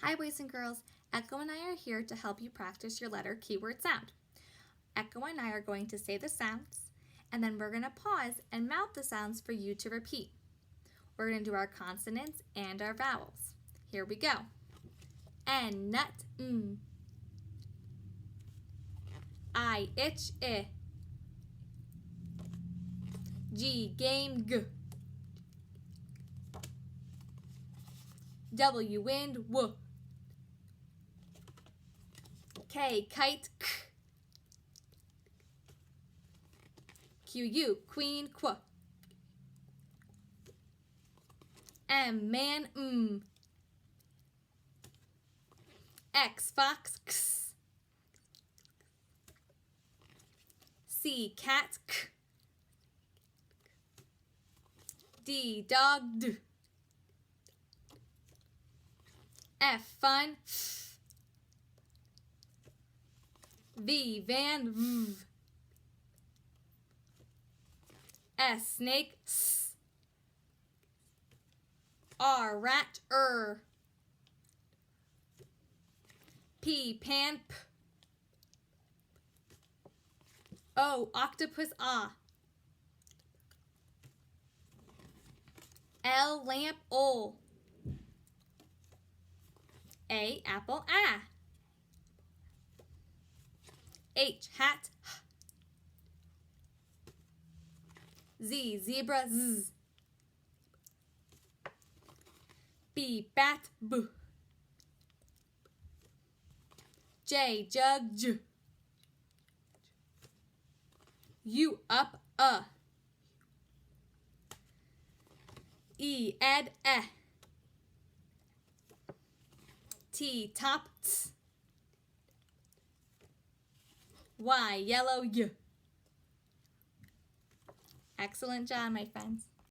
Hi boys and girls, Echo and I are here to help you practice your letter keyword sound. Echo and I are going to say the sounds and then we're going to pause and mouth the sounds for you to repeat. We're going to do our consonants and our vowels. Here we go. N, nut, n. I, itch, I. G, game, g. W, wind, w. K, kite, k. Q, u, queen, qu. M, man, m. X, fox, x. C, cat, k. D, dog, d. F, fun, f. V, van, v. S, snake, s. R, rat, P, pan, p. O, octopus, ah. L, lamp, ol. A, apple, ah. H, hat, h. Z, zebra, z. B, bat, b. J, jug, j. U, up, E, ed, eh. T, top, ts. Y, yellow, y. Excellent job, my friends.